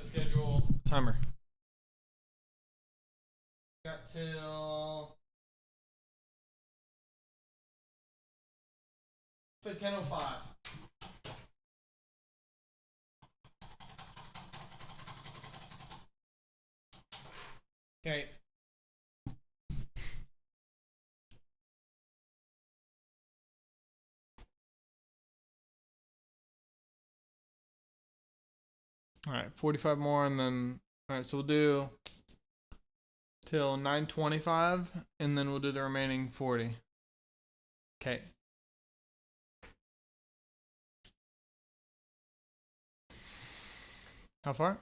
to schedule timer. Got till say 10:05. Okay. All right, 45 more, and then all right. So we'll do till 9:25, and then we'll do the remaining 40. Okay. How far?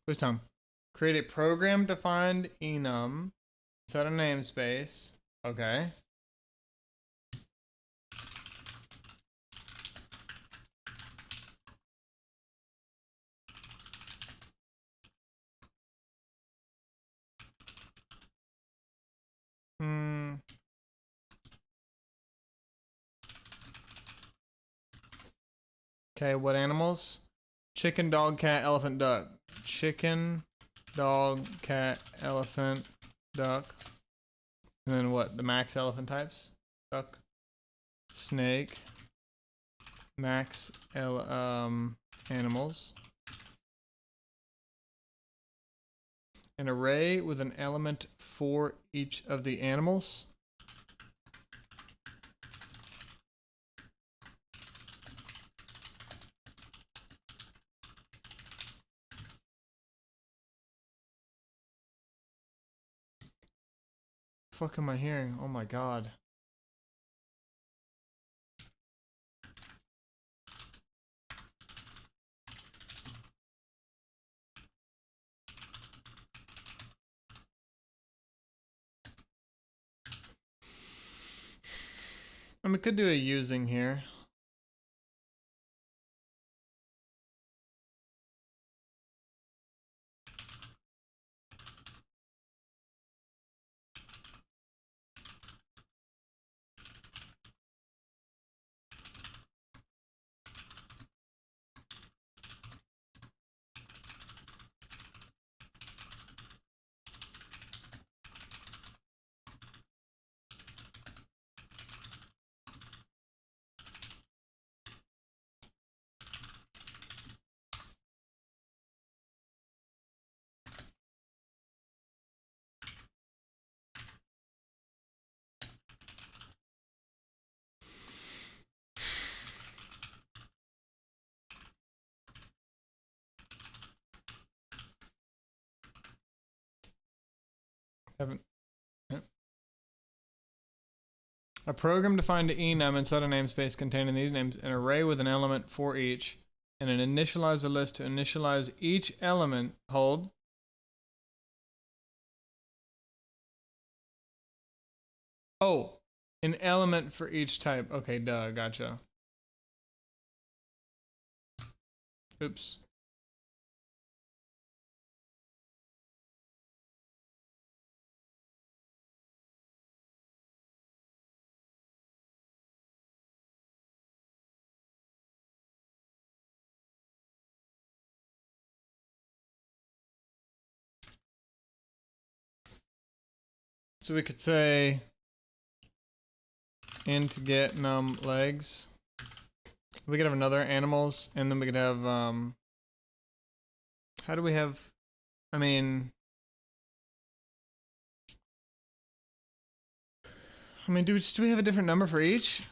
Please tell me. Create a program defined enum. Set a namespace. Okay. Okay, what animals? Chicken, dog, cat, elephant, duck. Chicken, dog, cat, elephant, duck. And then what? The max elephant types? Duck, snake, max animals. An array with an element for each of the animals. What the fuck am I hearing? Oh my god. I mean, we could do a using here. Haven't. Yeah. A program defined enum and set a namespace containing these names, an array with an element for each, and an initializer list to initialize each element. Hold. Oh, an element for each type. Okay, duh, gotcha. Oops. So we could say int get num legs. We could have another animals, and then we could have how do we have? I mean, do we have a different number for each?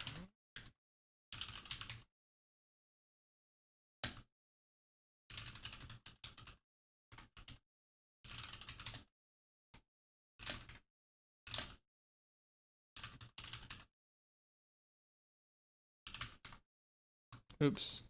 Oops.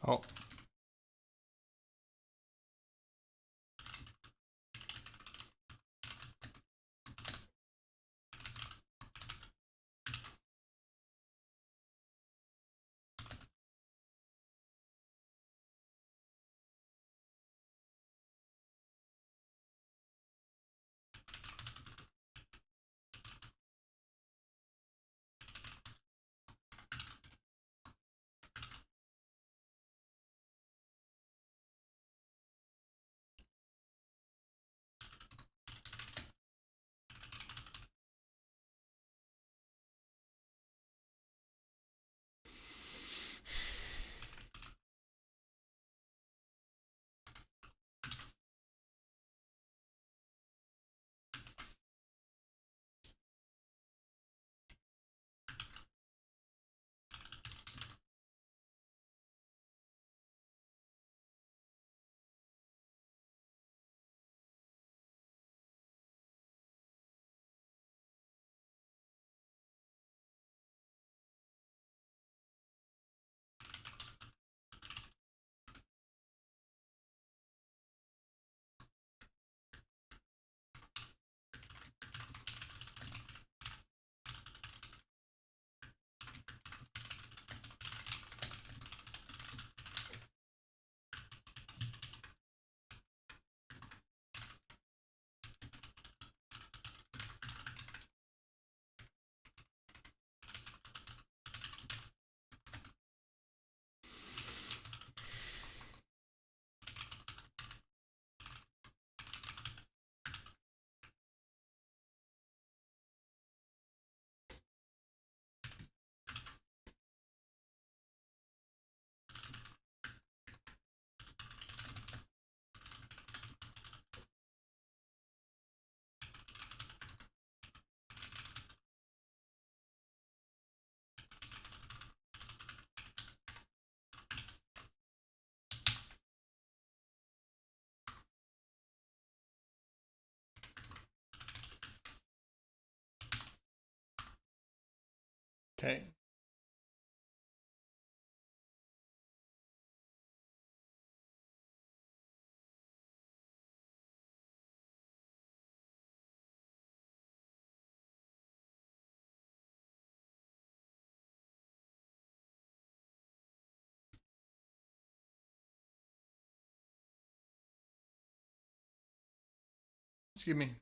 Oh. Okay. Excuse me.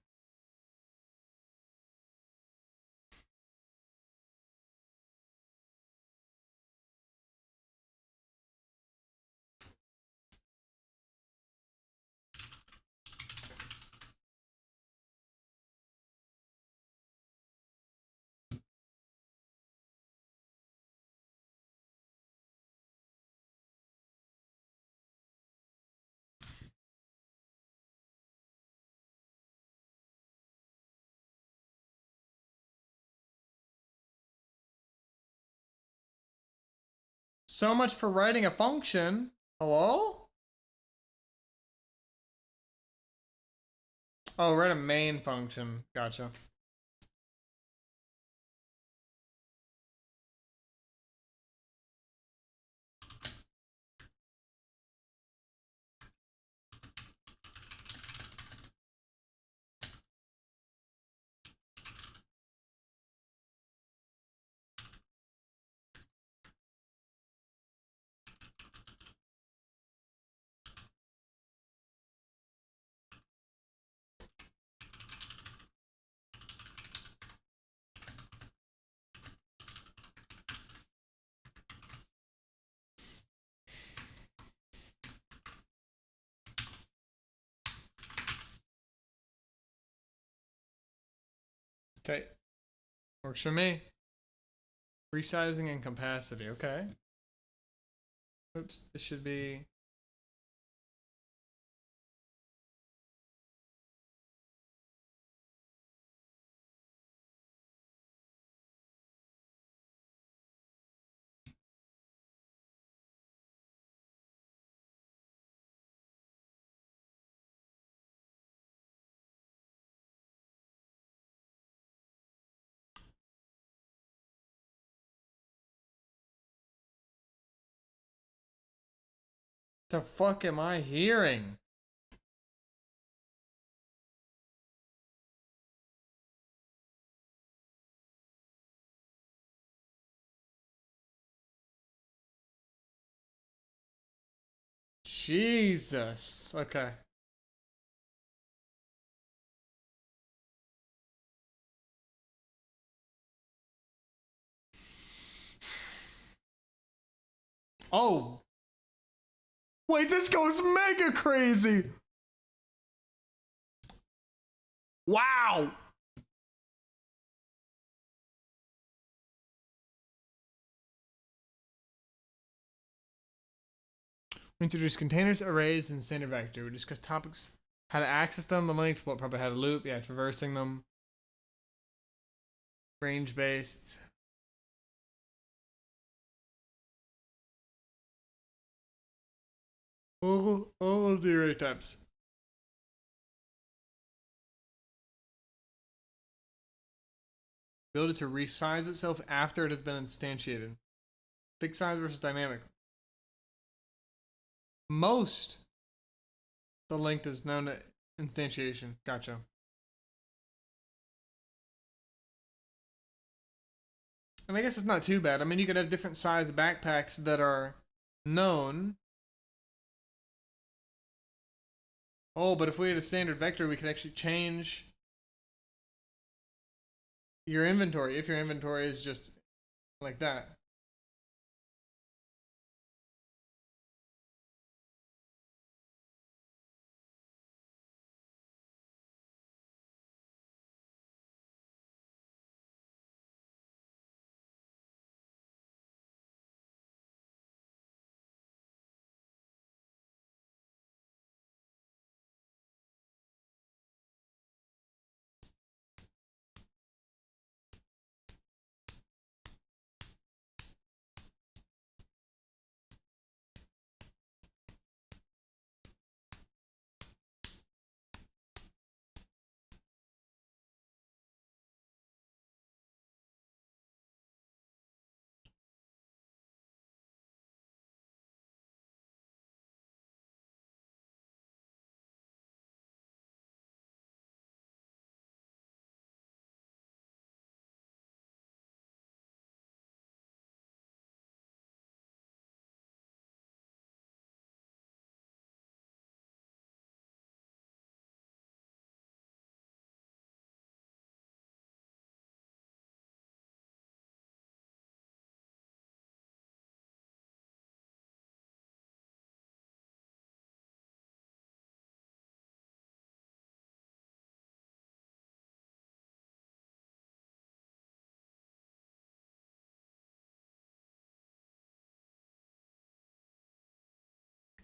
So much for writing a function. Hello? Oh, write a main function. Gotcha. Okay. Works for me. Resizing and capacity. Okay. Oops. This should be The fuck am I hearing? Jesus. Okay. Oh. Wait, this goes mega crazy. Wow. We introduced containers, arrays, and standard vector. We discussed topics, how to access them, the length, what probably how to loop, yeah, traversing them, range based. All of the array types. Ability to resize itself after it has been instantiated. Fixed size versus dynamic. Most the length is known to instantiation. Gotcha. And I guess it's not too bad. I mean, you could have different size backpacks that are known. Oh, but if we had a standard vector, we could actually change your inventory if your inventory is just like that.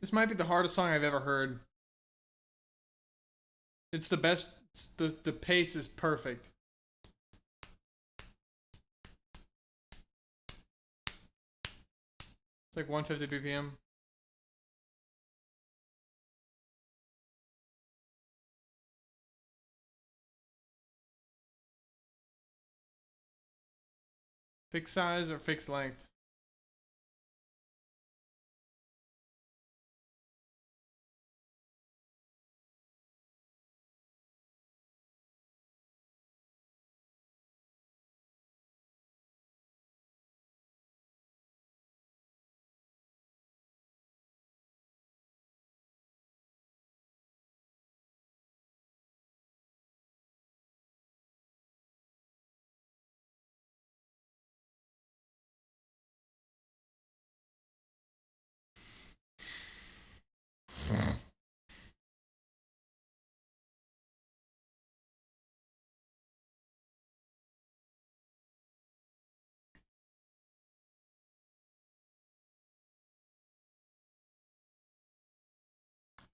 This might be the hardest song I've ever heard. It's the best. It's the pace is perfect. It's like 150 BPM. Fixed size or fixed length?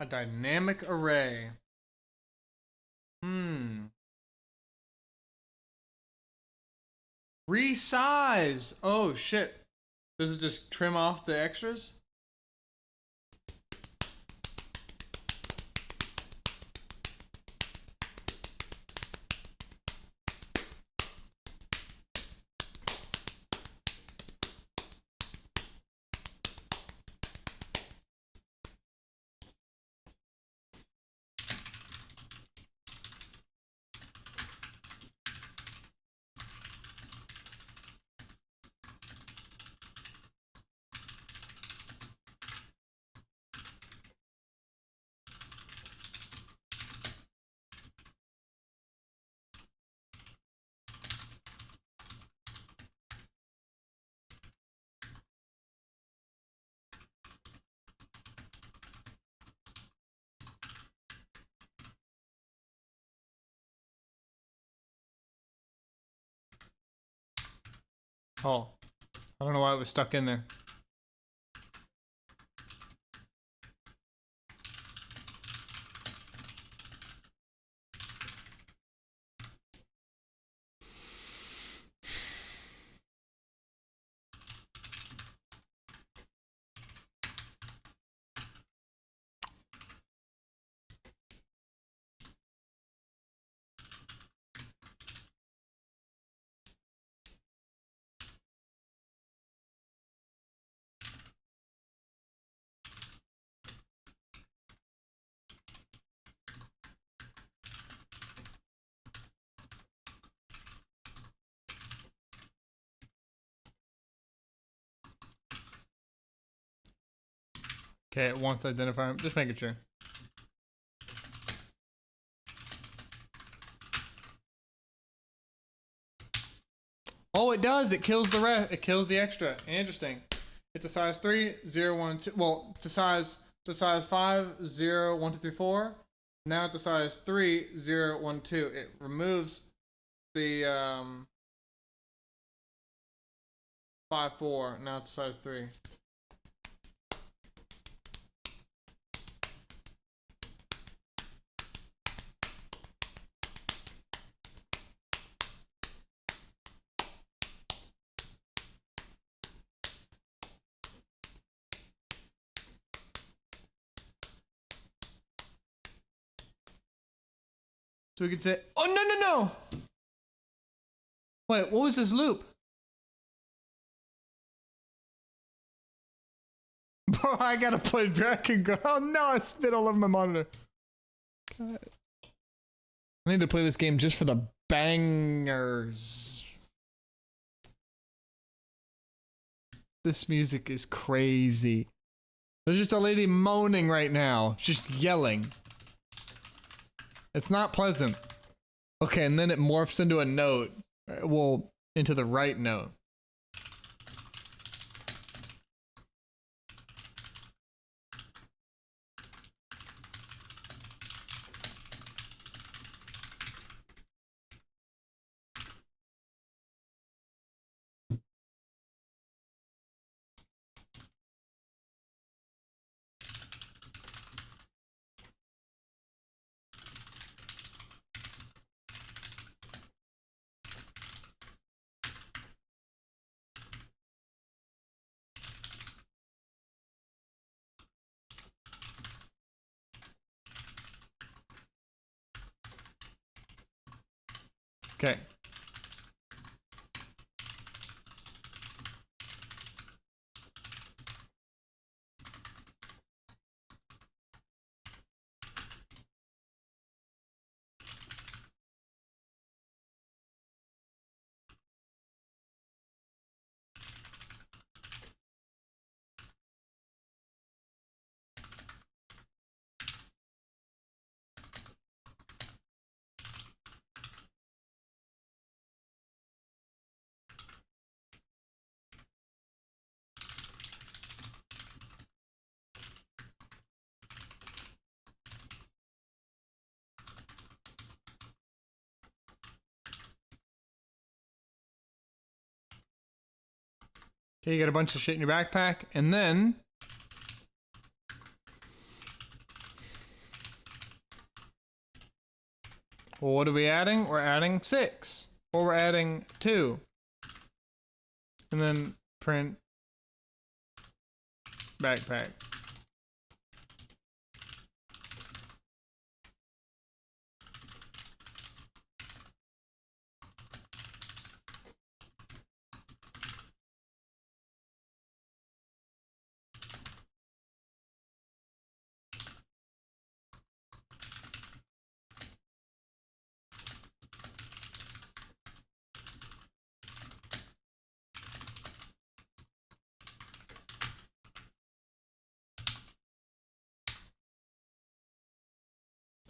A dynamic array. Resize. Oh shit. Does it just trim off the extras? Oh, I don't know why it was stuck in there. Okay, it wants to identify him. Just making sure. Oh, it does. It kills the rest. It kills the extra. Interesting. It's a size 3, 0, 1, 2. Well, it's a size 5, 0, 1, 2, 3, 4. Now it's a size 3, 0, 1, 2. It removes the 5, 4. Now it's a size 3. So we could say, oh, no. Wait, what was this loop? Bro, I gotta play Dragon Go. Oh no, I spit all over my monitor. God. I need to play this game just for the bangers. This music is crazy. There's just a lady moaning right now, just yelling. It's not pleasant. Okay, and then it morphs into a note. Well, into the right note. Okay. Okay, you got a bunch of shit in your backpack, and then well, what are we adding? We're adding 6. Or we're adding 2. And then print backpack.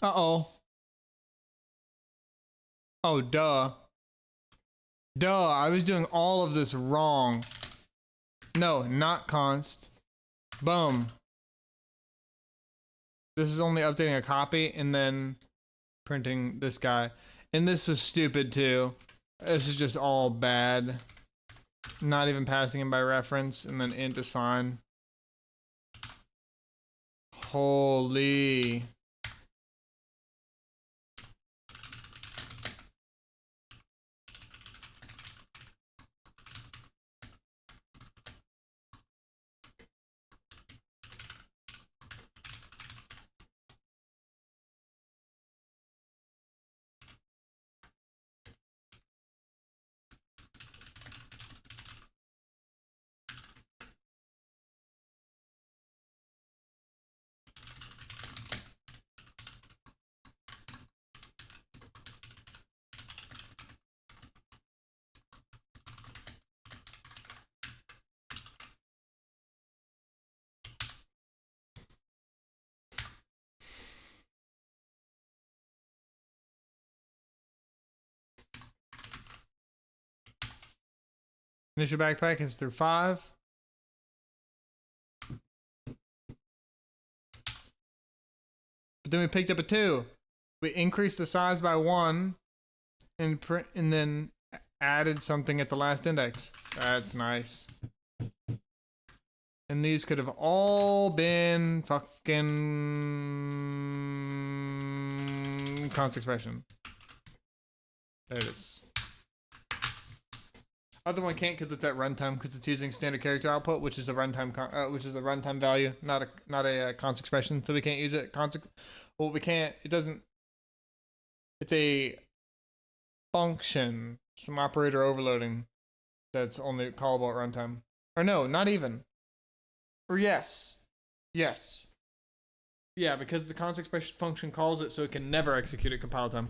Uh-oh. Oh, duh. Duh, I was doing all of this wrong. No, not const. Boom. This is only updating a copy and then printing this guy. And this was stupid too. This is just all bad. Not even passing in by reference, and then int is fine. Holy. Initial backpack is through 5. But then we picked up a 2. We increased the size by 1 and then added something at the last index. That's nice. And these could have all been fucking const expression. There it is. Other one can't because it's at runtime because it's using standard character output, which is a runtime value, not a const expression. So we can't use it. Well, we can't. It doesn't. It's a function, some operator overloading that's only callable at runtime. Or no, not even. Or yes. Yeah, because the const expression function calls it, so it can never execute at compile time.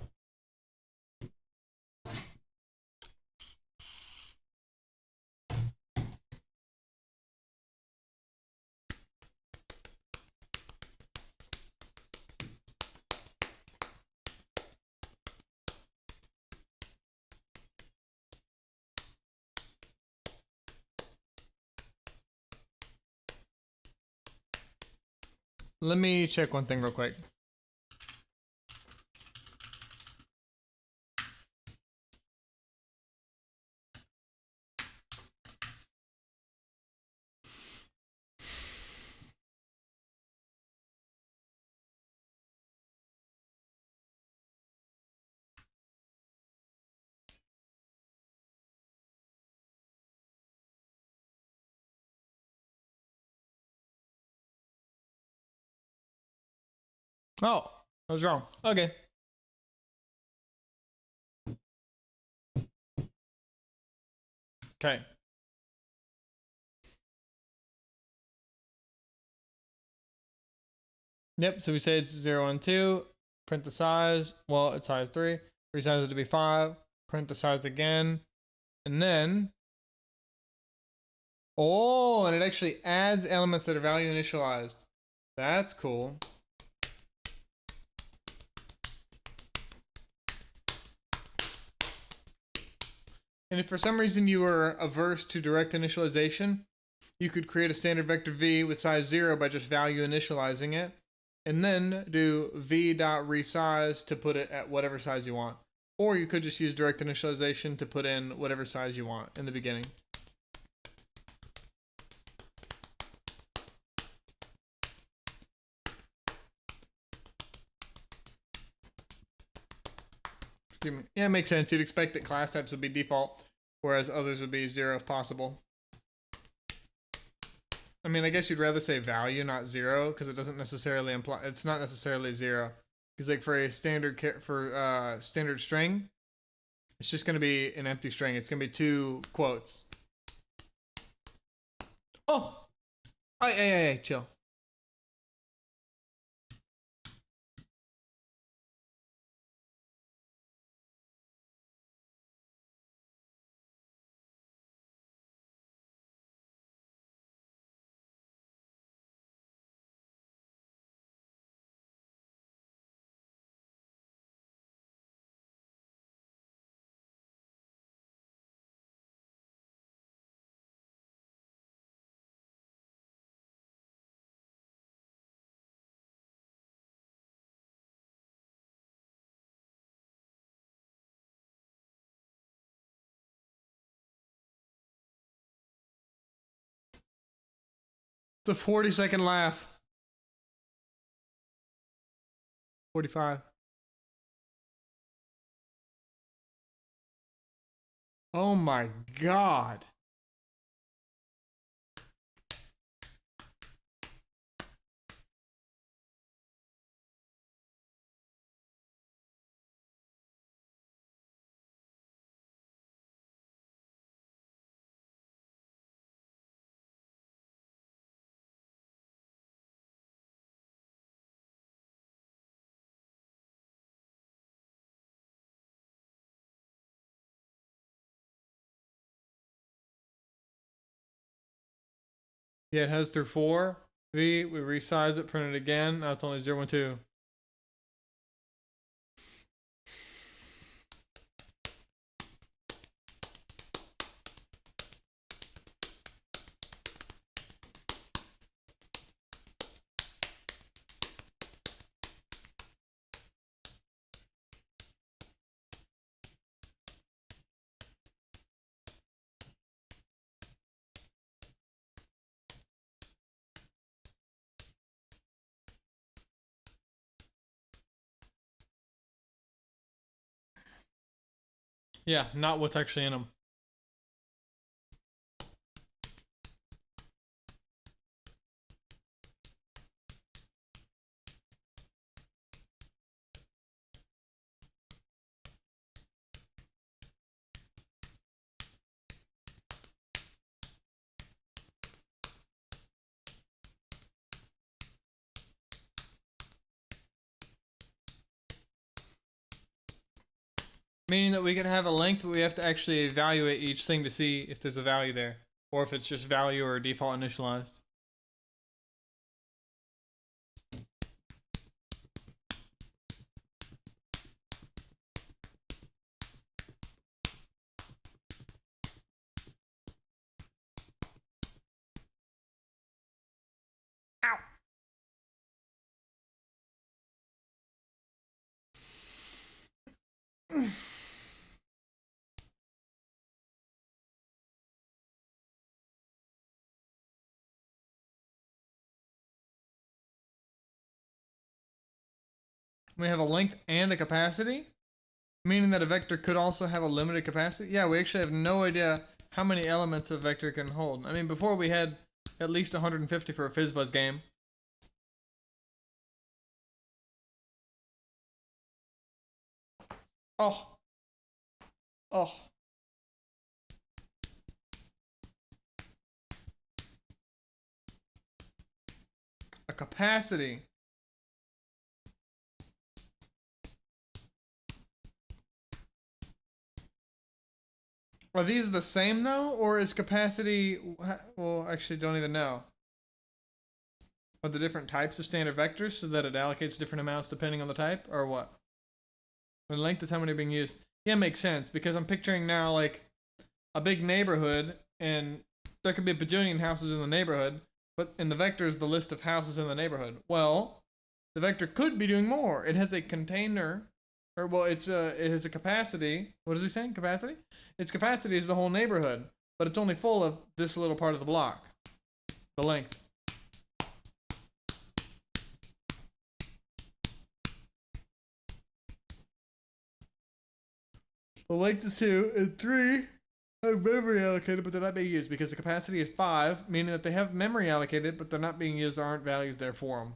Let me check one thing real quick. Oh, I was wrong. Okay. Okay. Yep, so we say it's 0 and 2. Print the size. Well, it's size 3. Resize it to be 5. Print the size again. And then... Oh, and it actually adds elements that are value initialized. That's cool. And if for some reason you were averse to direct initialization, you could create a standard vector v with size 0 by just value initializing it, and then do v.resize to put it at whatever size you want. Or you could just use direct initialization to put in whatever size you want in the beginning. Yeah, it makes sense. You'd expect that class types would be default, whereas others would be 0 if possible. I mean, I guess you'd rather say value, not 0, because it doesn't necessarily imply it's not necessarily 0. Because like for a standard standard string, it's just going to be an empty string. It's going to be 2 quotes. Oh, hey, chill. It's a 40-second laugh. 45. Oh my god. Yeah, it has through 4. We resize it, print it again. Now it's only 0 and 2. Yeah, not what's actually in them. Meaning that we can have a length, but we have to actually evaluate each thing to see if there's a value there, or if it's just value or default initialized. Ow. We have a length and a capacity, meaning that a vector could also have a limited capacity. Yeah, we actually have no idea how many elements a vector can hold. I mean, before we had at least 150 for a FizzBuzz game. Oh. Oh. A capacity. Are these the same though, or is capacity? Well, actually, don't even know. Are the different types of standard vectors so that it allocates different amounts depending on the type, or what? When length is how many are being used. Yeah, makes sense because I'm picturing now like a big neighborhood, and there could be a bajillion houses in the neighborhood, but in the vector is the list of houses in the neighborhood. Well, the vector could be doing more. It has a container, or well, it has a capacity. What is he saying? Capacity? Its capacity is the whole neighborhood, but it's only full of this little part of the block, the length. The length is 2, and 3 have memory allocated, but they're not being used because the capacity is 5, meaning that they have memory allocated, but they're not being used. There aren't values there for them.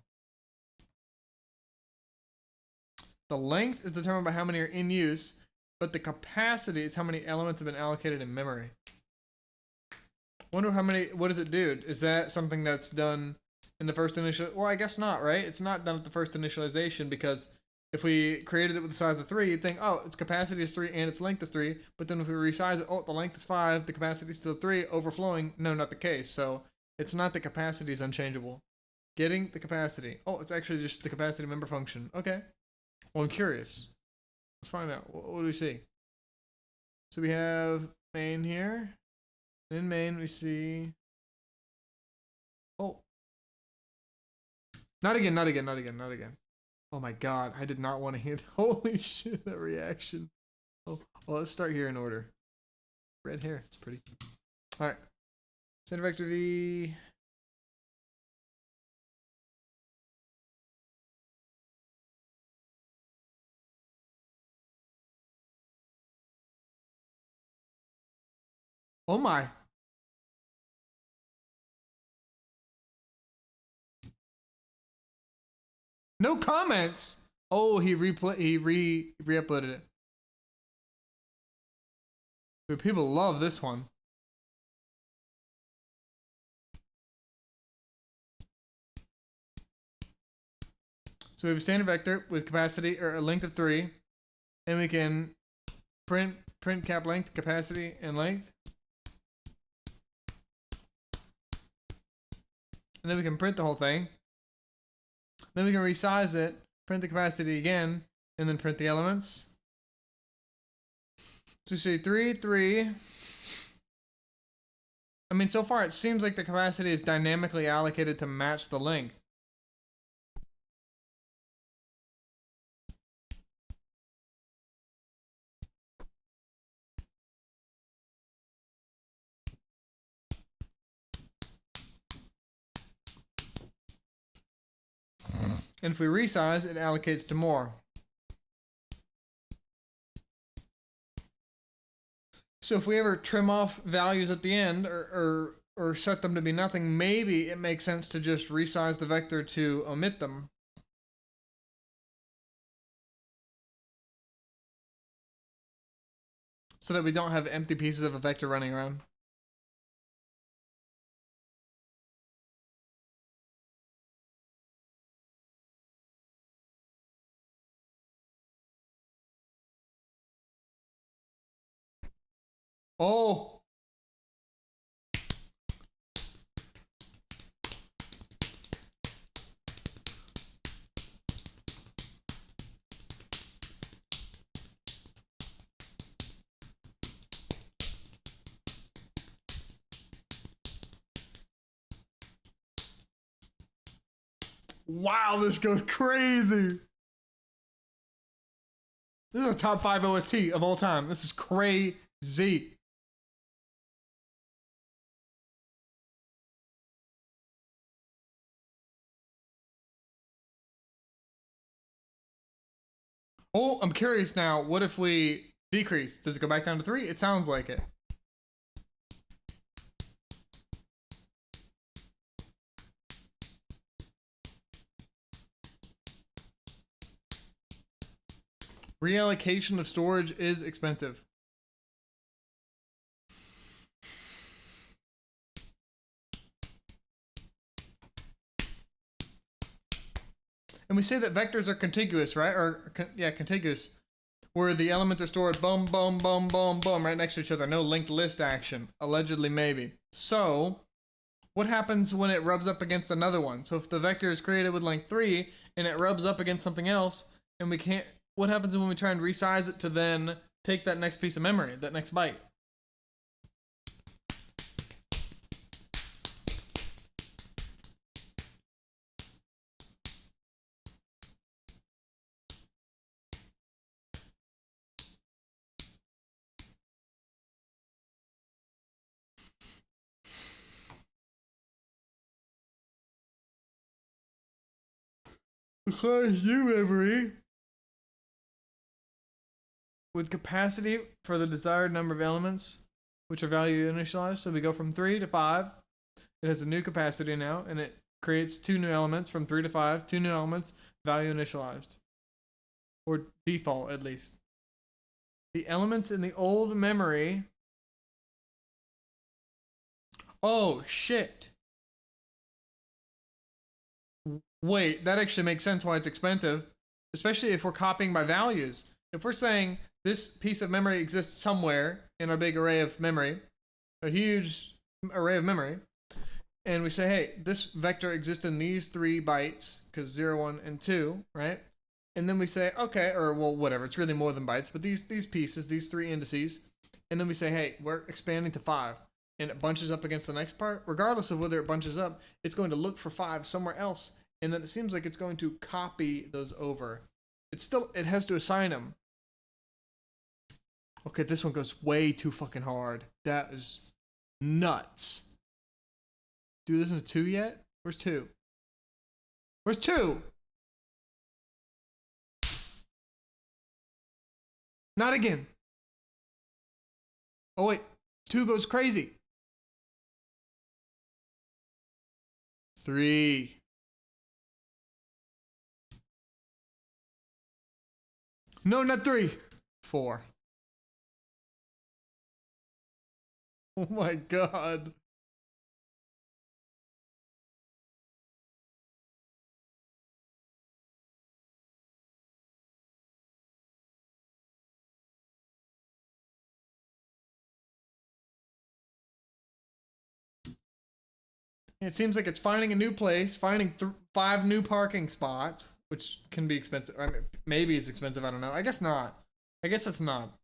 The length is determined by how many are in use, but the capacity is how many elements have been allocated in memory. Wonder how many. What does it do? Is that something that's done in the first initial? Well, I guess not, right? It's not done at the first initialization because if we created it with the size of 3, you'd think, oh, its capacity is 3 and its length is 3. But then if we resize it, oh, the length is 5, the capacity is still 3, overflowing. No, not the case. So it's not the capacity is unchangeable. Getting the capacity. Oh, it's actually just the capacity member function. Okay. Well, I'm curious. Let's find out. What do we see? So we have main here. In main, we see. Oh. Not again, not again, not again, not again. Oh my god, I did not want to hit. Holy shit, that reaction. Oh, well, let's start here in order. Red hair, it's pretty. Alright. Center vector V. Oh my. No comments. Oh, he re-uploaded it. Dude, people love this one. So we have a standard vector with capacity or a length of 3, and we can print cap length, capacity, and length. And then we can print the whole thing. Then we can resize it, print the capacity again, and then print the elements. So say 3, 3. I mean, so far it seems like the capacity is dynamically allocated to match the length. And if we resize, it allocates to more. So if we ever trim off values at the end or set them to be nothing, maybe it makes sense to just resize the vector to omit them. So that we don't have empty pieces of a vector running around. Oh! Wow, this goes crazy! This is a top 5 OST of all time. This is crazy. Oh, I'm curious now. What if we decrease? Does it go back down to 3? It sounds like it. Reallocation of storage is expensive. And we say that vectors are contiguous, right? Or, yeah, contiguous. Where the elements are stored boom, boom, boom, boom, boom, right next to each other. No linked list action. Allegedly, maybe. So, what happens when it rubs up against another one? So if the vector is created with length 3, and it rubs up against something else, and we can't... What happens when we try and resize it to then take that next piece of memory, that next byte? Because new memory with capacity for the desired number of elements, which are value initialized. So we go from 3 to 5. It has a new capacity now, and it creates 2 new elements from 3 to 5. 2 new elements, value initialized. Or default, at least. The elements in the old memory... Oh, shit. Wait, that actually makes sense why it's expensive. Especially if we're copying by values. If we're saying this piece of memory exists somewhere in our big array of memory, a huge array of memory, and we say, hey, this vector exists in these 3 bytes, because 0, 1, and 2, right? And then we say, okay, or well, whatever, it's really more than bytes, but these pieces, these 3 indices, and then we say, hey, we're expanding to 5, and it bunches up against the next part. Regardless of whether it bunches up, it's going to look for 5 somewhere else, and then it seems like it's going to copy those over. It has to assign them. Okay, this one goes way too fucking hard. That is nuts. Dude, isn't it 2 yet? Where's 2? Where's 2? Not again. Oh, wait. 2 goes crazy. 3. No, not 3. 4. Oh my god. It seems like it's finding a new place, finding 5 new parking spots, which can be expensive. I mean, maybe it's expensive. I don't know. I guess not. I guess it's not.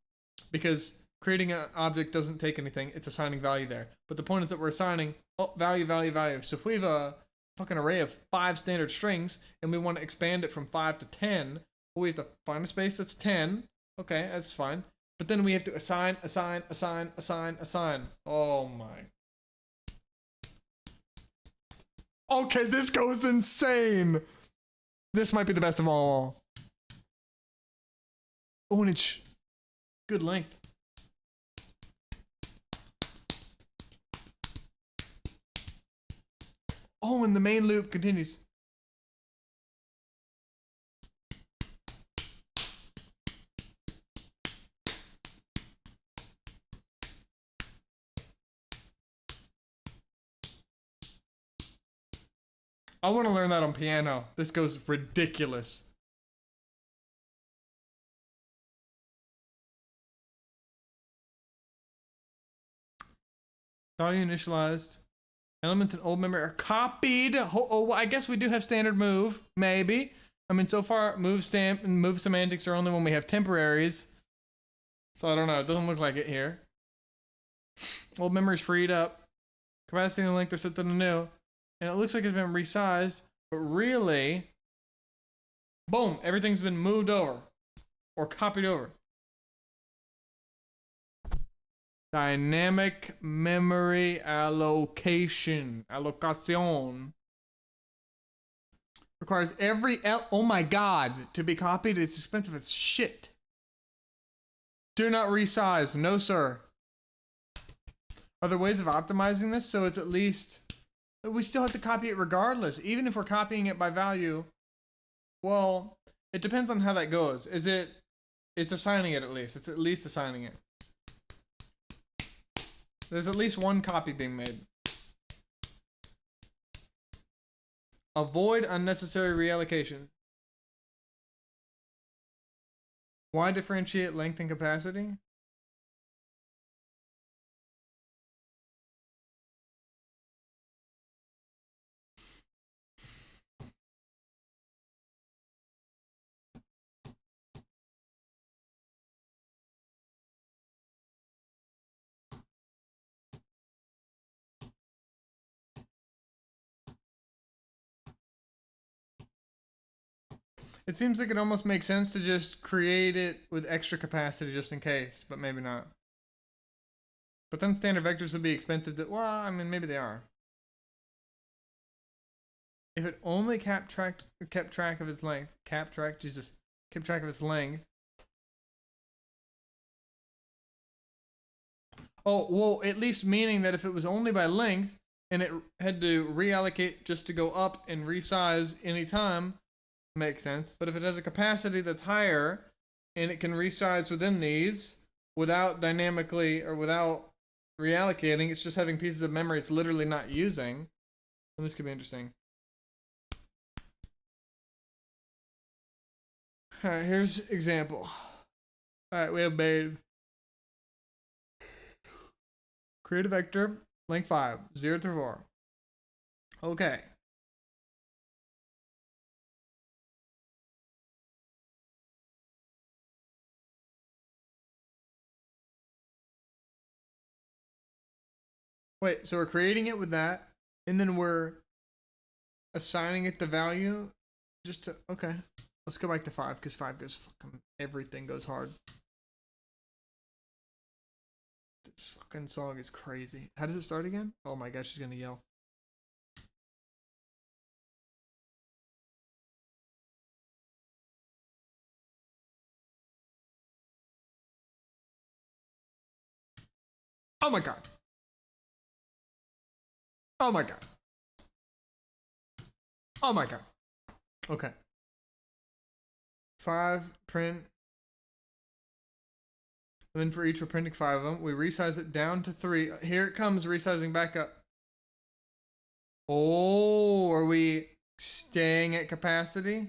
Because creating an object doesn't take anything. It's assigning value there. But the point is that we're assigning value, value, value. So if we have a fucking array of 5 standard strings and we want to expand it from 5 to 10, well, we have to find a space that's 10. Okay, that's fine. But then we have to assign. Oh my. Okay, this goes insane. This might be the best of all. Oh, and it's good length. Oh, and the main loop continues. I want to learn that on piano. This goes ridiculous. Value initialized. Elements in old memory are copied. Oh, I guess we do have standard move. Maybe. I mean, so far, move semantics are only when we have temporaries. So I don't know. It doesn't look like it here. Old memory's freed up. Capacity and length are set to the new. And it looks like it's been resized. But really, boom, everything's been moved over. Or copied over. Dynamic memory allocation. Allocation. Requires every oh my god, to be copied. It's expensive as shit. Do not resize. No, sir. Are there ways of optimizing this so it's at least... We still have to copy it regardless. Even if we're copying it by value. Well, it depends on how that goes. Is it... It's assigning it at least. It's at least assigning it. There's at least one copy being made. Avoid unnecessary reallocation. Why differentiate length and capacity? It seems like it almost makes sense to just create it with extra capacity just in case, but maybe not. But then standard vectors would be expensive to, well, I mean, maybe they are. If it only kept track of its length, kept track of its length. Oh, well, at least meaning that if it was only by length and it had to reallocate just to go up and resize anytime, makes sense. But if it has a capacity that's higher and it can resize within these without dynamically or without reallocating, it's just having pieces of memory it's literally not using, then this could be interesting. Alright, here's example. Alright, we have made create a vector, length 5, 0 through 4. Okay. Wait, so we're creating it with that, and then we're assigning it the value just to, okay. Let's go back to 5, because 5 goes fucking, everything goes hard. This fucking song is crazy. How does it start again? Oh my gosh, she's gonna yell. Oh my god. Oh my god. Oh my god. Okay. 5 print. And then for each, we're printing 5 of them. We resize it down to 3. Here it comes, resizing back up. Oh, are we staying at capacity?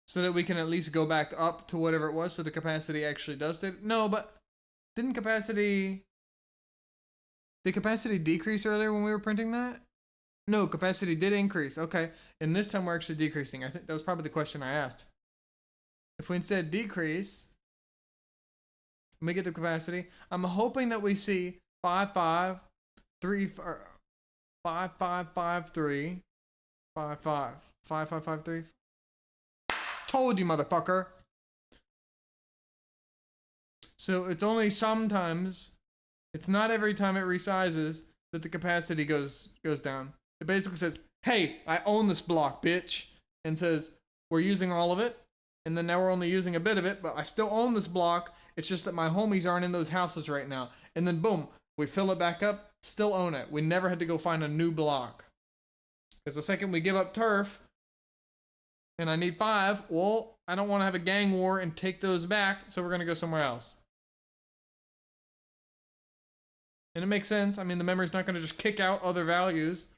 So that we can at least go back up to whatever it was, so the capacity actually does stay. No, but didn't capacity... Did capacity decrease earlier when we were printing that? No, capacity did increase. Okay. And this time we're actually decreasing. I think that was probably the question I asked. If we instead decrease, let me get the capacity. I'm hoping that we see 5, 5, 3, 5, 5, 5, 3, 5, 5, 5, 5, 5, 3. Told you, motherfucker. So it's only sometimes, it's not every time it resizes that the capacity goes down. It basically says, hey, I own this block, bitch. And says, we're using all of it. And then now we're only using a bit of it, but I still own this block. It's just that my homies aren't in those houses right now. And then boom, we fill it back up, still own it. We never had to go find a new block. Because the second we give up turf, and I need 5, well, I don't want to have a gang war and take those back, so we're going to go somewhere else. And it makes sense. I mean, the memory's not going to just kick out other values.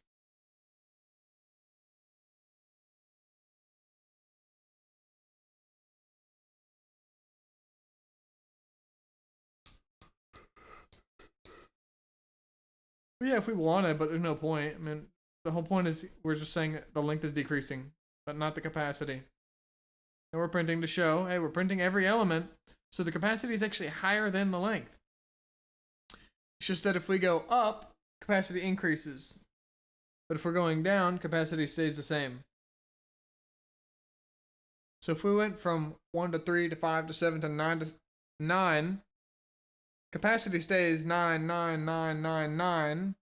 Yeah, if we want it, but there's no point. I mean, the whole point is we're just saying the length is decreasing, but not the capacity. And we're printing to show, hey, we're printing every element, so the capacity is actually higher than the length. It's just that if we go up, capacity increases. But if we're going down, capacity stays the same. So if we went from 1 to 3 to 5 to 7 to 9 to 9, capacity stays 9, 9, 9, 9, 9,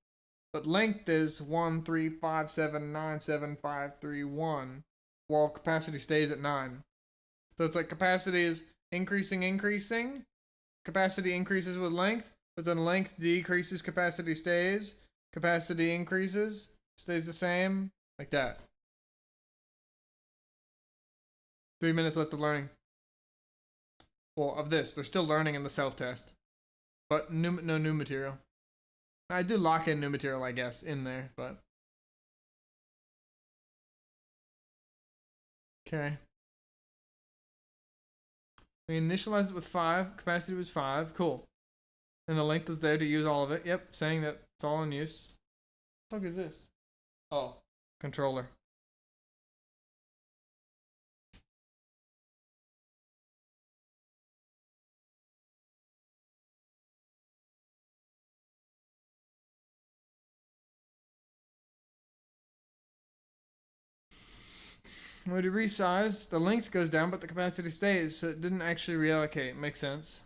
but length is 1, 3, 5, 7, 9, 7, 5, 3, 1, while capacity stays at 9. So it's like capacity is increasing. Capacity increases with length, but then length decreases, capacity stays. Capacity increases, stays the same, like that. 3 minutes left of learning. Well, of this, they're still learning in the self-test. But no new material. I do lock in new material, I guess, in there, but... Okay. We initialized it with 5. Capacity was 5. Cool. And the length is there to use all of it. Yep, saying that it's all in use. What the fuck is this? Oh, controller. When we resize, the length goes down, but the capacity stays, so it didn't actually reallocate. Makes sense.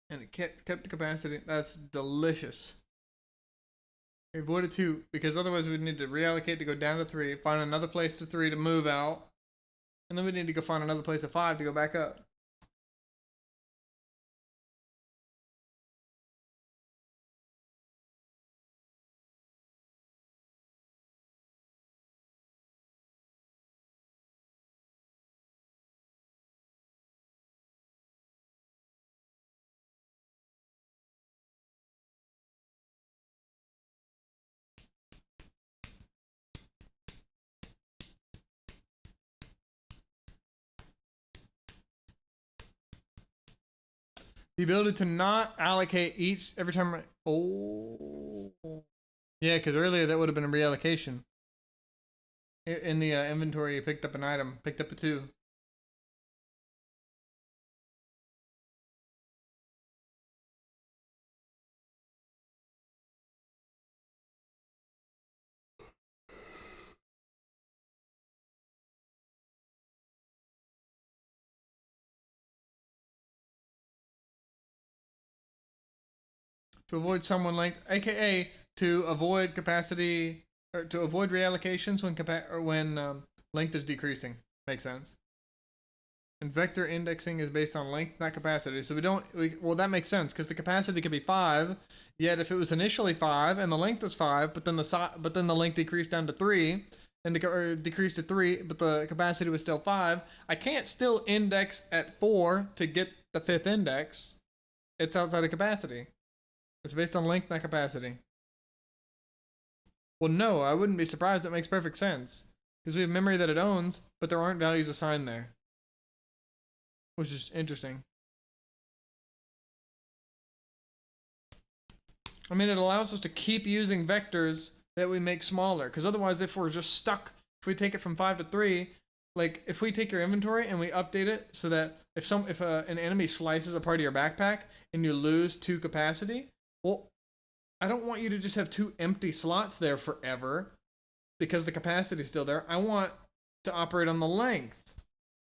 And it kept the capacity. That's delicious. We avoided 2, because otherwise we'd need to reallocate to go down to 3, find another place to 3 to move out, and then we'd need to go find another place of 5 to go back up. The ability to not allocate each every time. Oh, yeah, because earlier that would have been a reallocation. In the inventory, you picked up an item, picked up a 2. To avoid someone length, aka to avoid capacity or to avoid reallocations when length is decreasing. Makes sense. And vector indexing is based on length, not capacity. So well, that makes sense because the capacity could be 5. Yet if it was initially 5 and the length was 5, but then the length decreased down to 3, and decreased to 3, but the capacity was still 5, I can't still index at 4 to get the 5th index. It's outside of capacity. It's based on length, not capacity. Well, no, I wouldn't be surprised. That makes perfect sense because we have memory that it owns, but there aren't values assigned there. Which is interesting. I mean, it allows us to keep using vectors that we make smaller. Because otherwise, if we're just stuck, if we take it from 5 to 3, like if we take your inventory and we update it so that if an enemy slices a part of your backpack and you lose 2 capacity, well, I don't want you to just have 2 empty slots there forever because the capacity is still there. I want to operate on the length.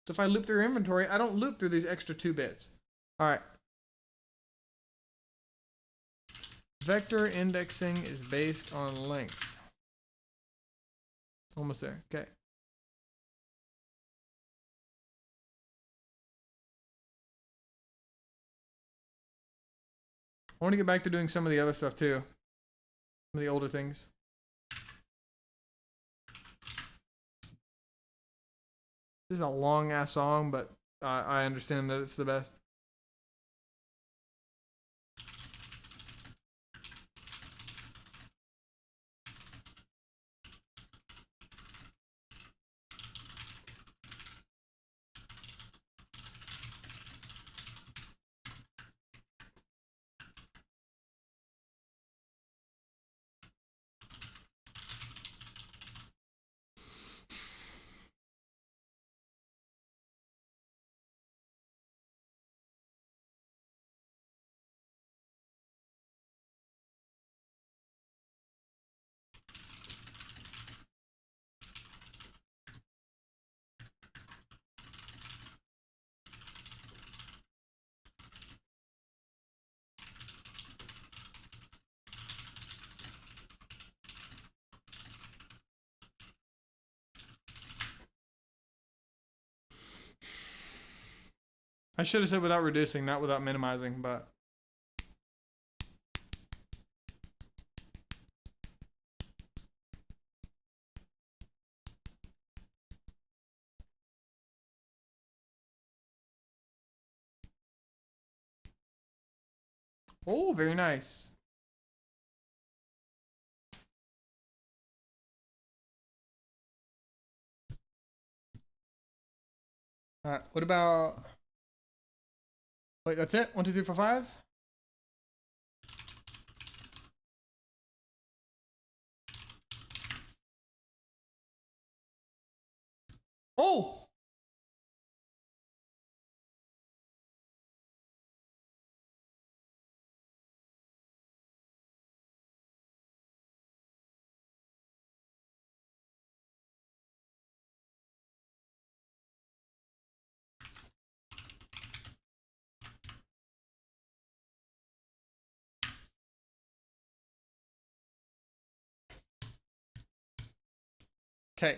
So if I loop through your inventory, I don't loop through these extra 2 bits. All right. Vector indexing is based on length. Almost there. Okay. I want to get back to doing some of the other stuff too. Some of the older things. This is a long ass song, but I understand that it's the best. I should have said without reducing, not without minimizing, but oh, very nice. All right, what about? Wait, that's it? 1, 2, 3, 4, 5. Oh! Okay.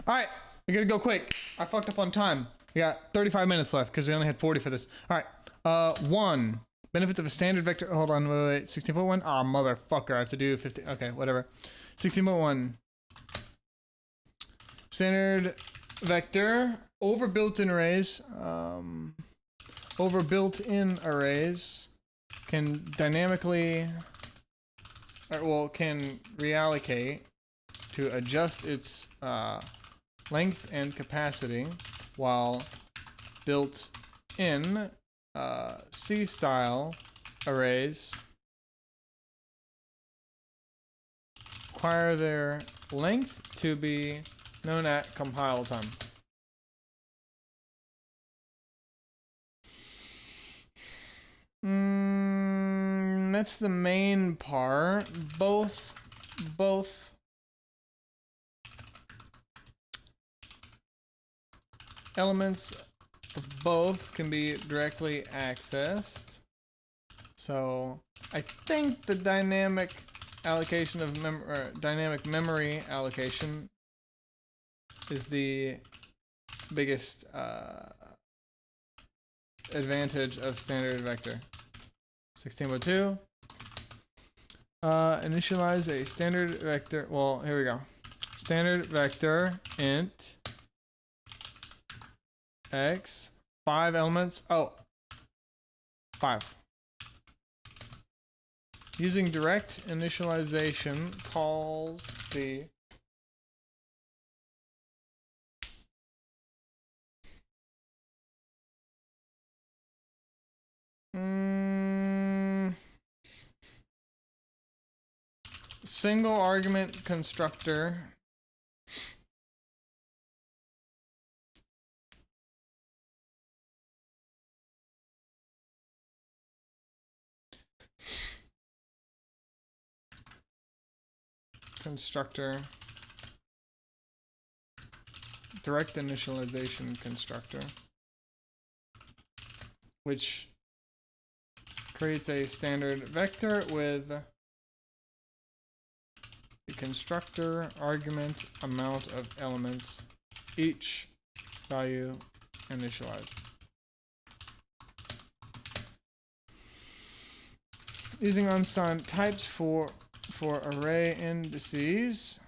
All right, we gotta go quick. I fucked up on time. We got 35 minutes left because we only had 40 for this. All right, 1. Benefits of a standard vector. Hold on, wait. 16.1. Ah, motherfucker, I have to do 50. Okay, whatever. 16.1. Standard vector over built-in arrays. Over built-in arrays can dynamically can reallocate to adjust its length and capacity, while built-in C-style arrays require their length to be known at compile time. That's the main part. Both elements of both can be directly accessed. So I think the dynamic allocation of dynamic memory allocation is the biggest advantage of standard vector. 16.2. Initialize a standard vector. Well, here we go. Standard vector int x 5 elements. Oh, 5. Using direct initialization calls the single argument constructor direct initialization constructor, which creates a standard vector with the constructor argument amount of elements, each value initialized. Using unsigned types for array indices.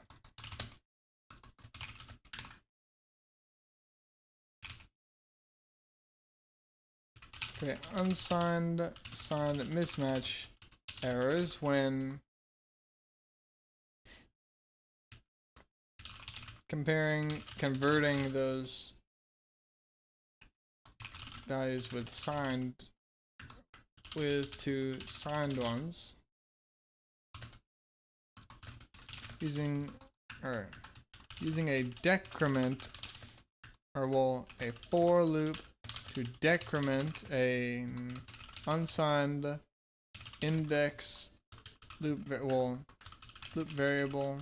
Okay, unsigned signed mismatch errors when converting those values with signed to signed ones using a decrement, a for loop to decrement a unsigned index loop variable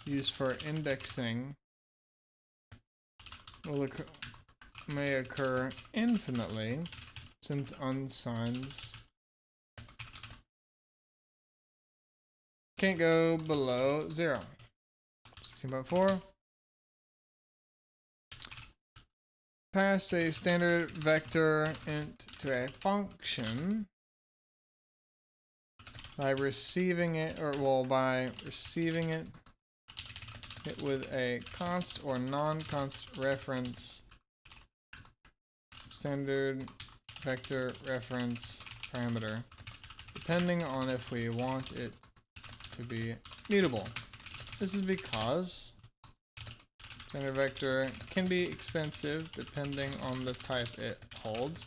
used for indexing may occur infinitely, since unsigns can't go below 0. 16.4. Pass a standard vector int to a function by receiving it, with a const or non-const reference standard vector reference parameter, depending on if we want it to be mutable. This is because standard vector can be expensive depending on the type it holds,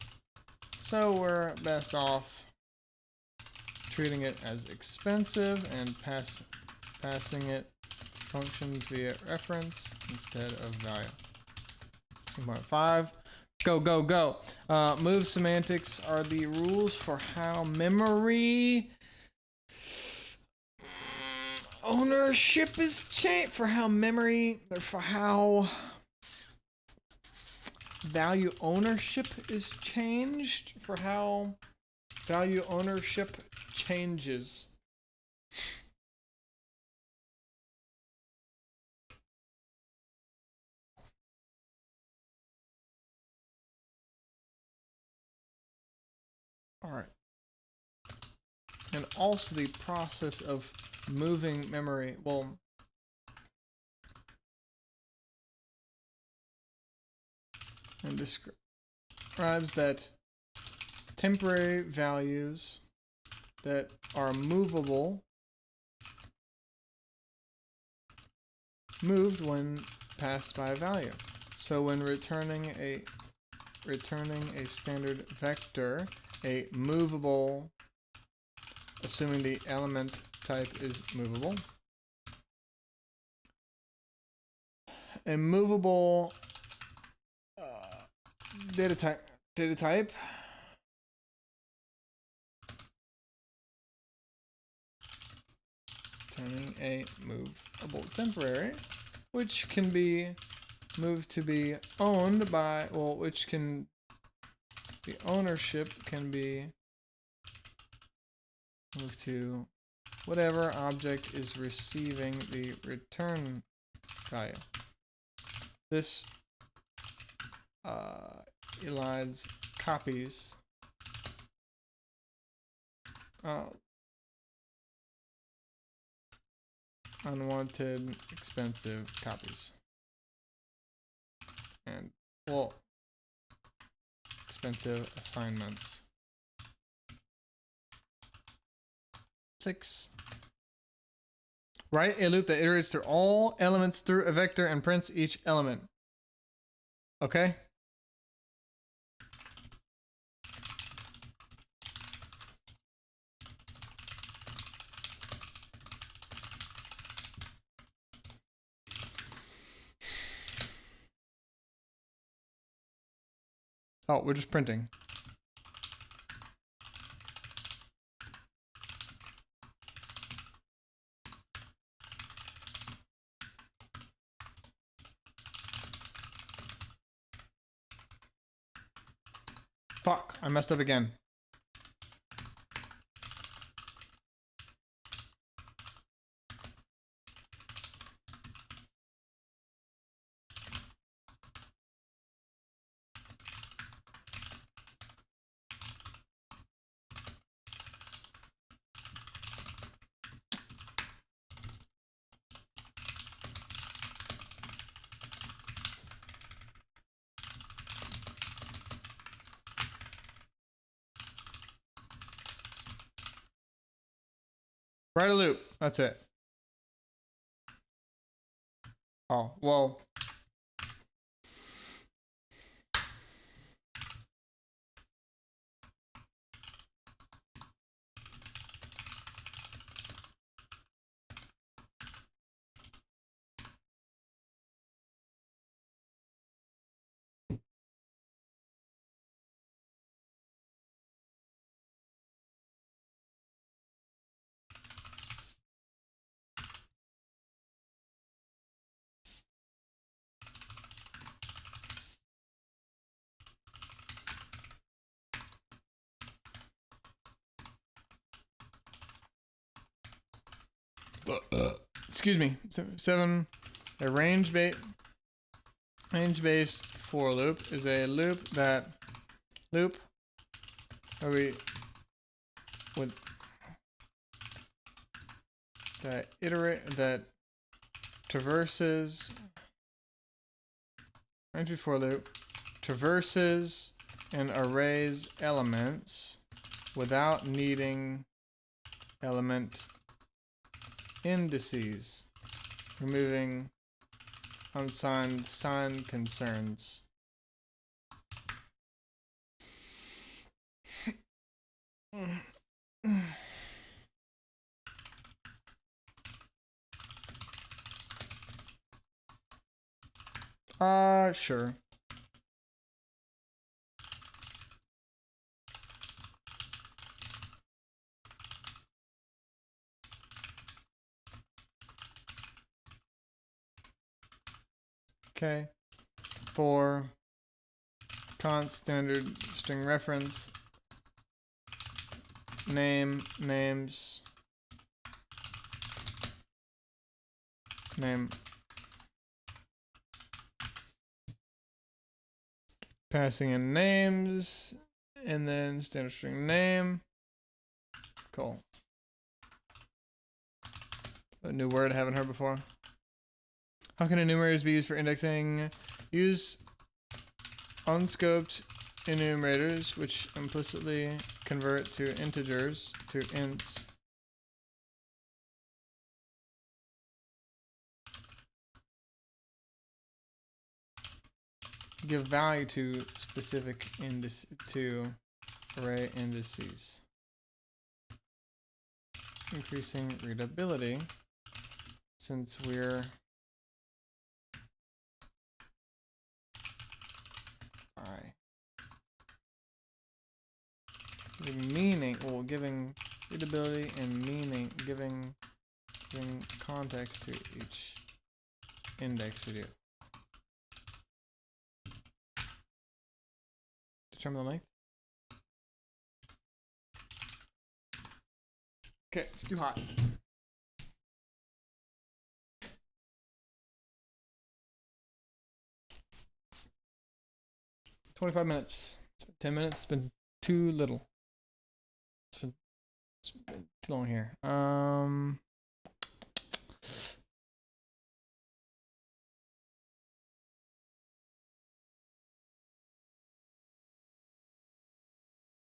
so we're best off treating it as expensive and passing it functions via reference instead of value. 16.5. Go. Move semantics are the rules for how memory ownership is changed, for how value ownership is changed, for how value ownership changes. All right. And also the process of moving memory. Well, and describes that temporary values that are movable moved when passed by a value. So when returning a standard vector, a movable, assuming the element type is movable, a movable data type turning a movable temporary, which can be moved to be owned by, well, which can, the ownership can be moved to whatever object is receiving the return value. This elides copies unwanted expensive copies and, well, expensive assignments. 6. Write a loop that iterates through all elements through a vector and prints each element. Okay? Oh, we're just printing. Fuck, I messed up again. Write a loop. That's it. Oh, well. Excuse me. 7. A range-based for loop is a loop that where we would that traverses range before loop traverses and arrays elements without needing element indices, removing unsigned sign concerns. Sure. Okay. For const standard string reference name passing in names and then standard string name. Cool. A new word I haven't heard before. How can enumerators be used for indexing? Use unscoped enumerators, which implicitly convert to integers, to ints. give value to specific to array indices, increasing readability since we're giving meaning, well, giving readability and meaning, giving context to each index we do. Determine the length. Okay, it's too hot. $25 minutes. It's been 10 minutes. It's been too little. It's been too long here.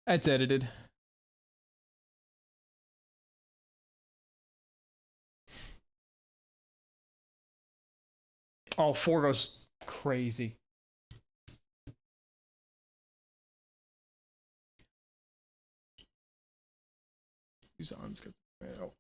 It's edited. Oh, 4 goes crazy. Use unscripted. Oh,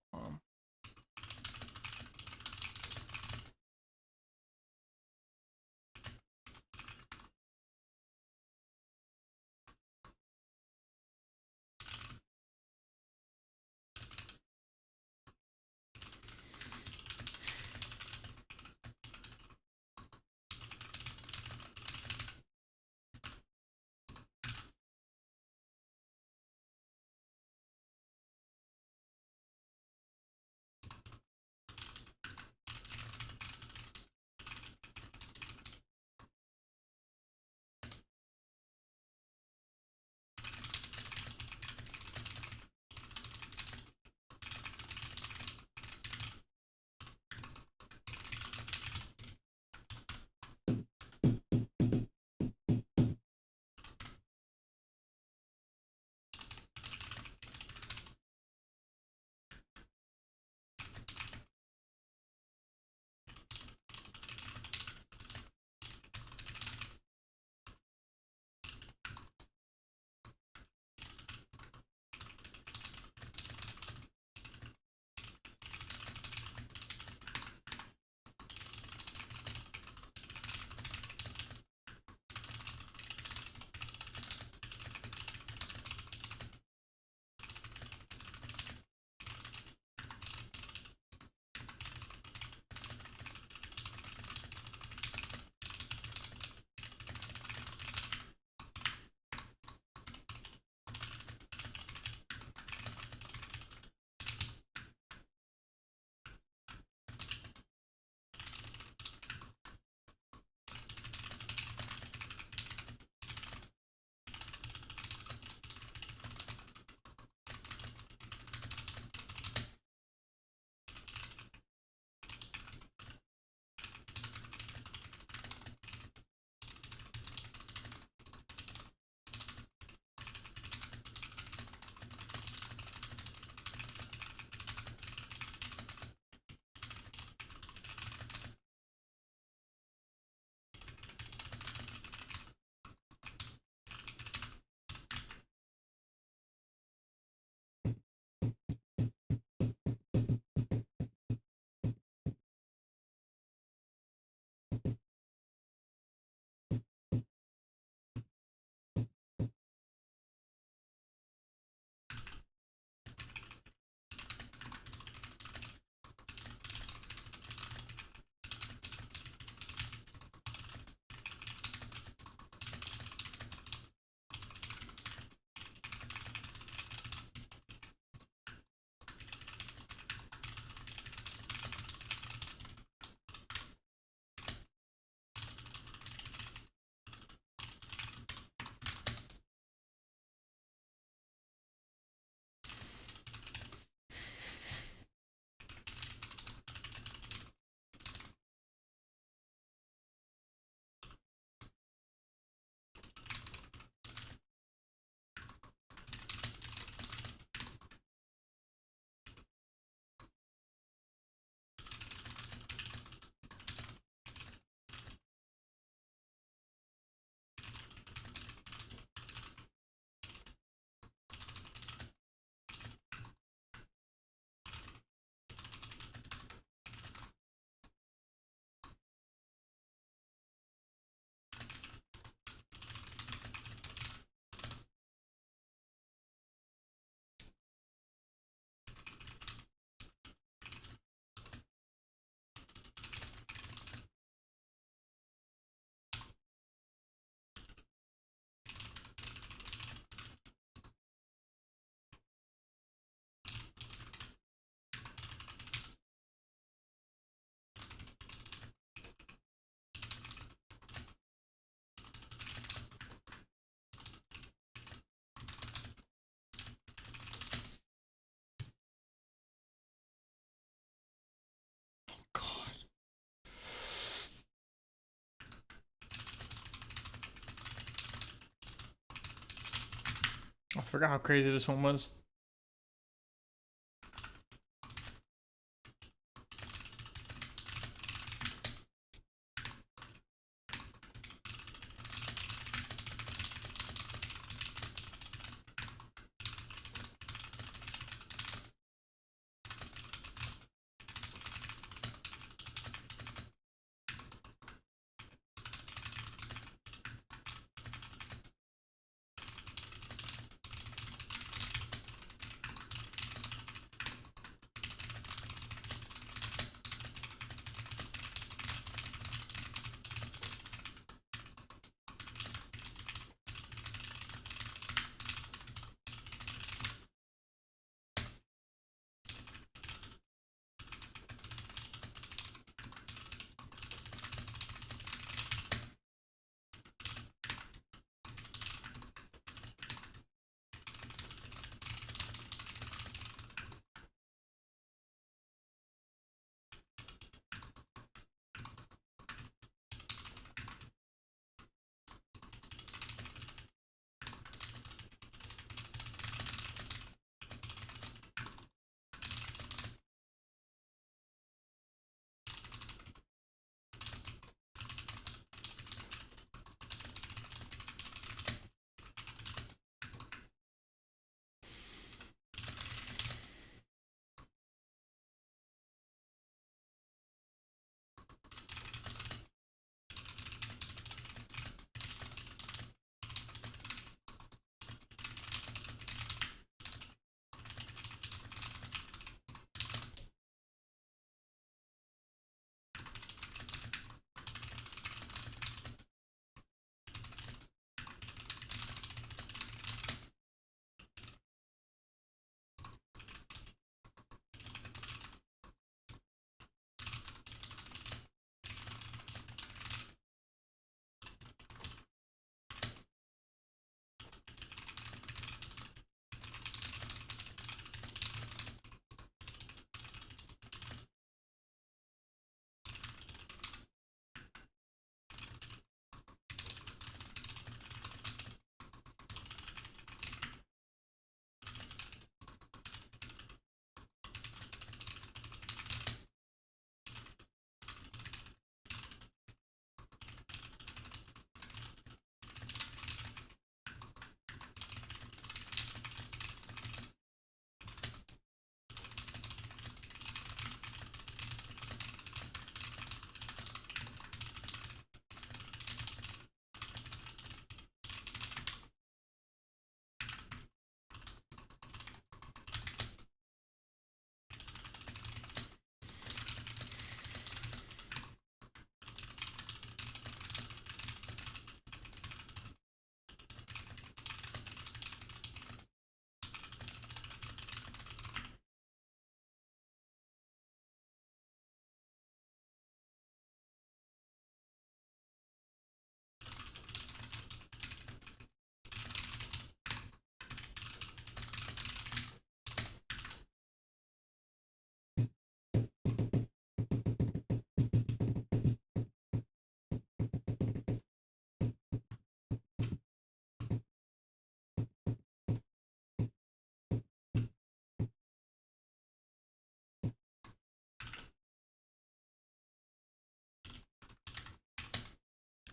I forgot how crazy this one was.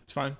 It's fine.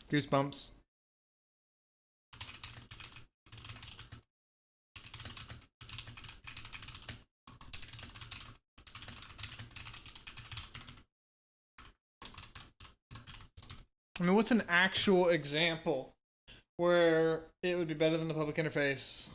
Goosebumps. I mean, what's an actual example where it would be better than the public interface?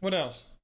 What else?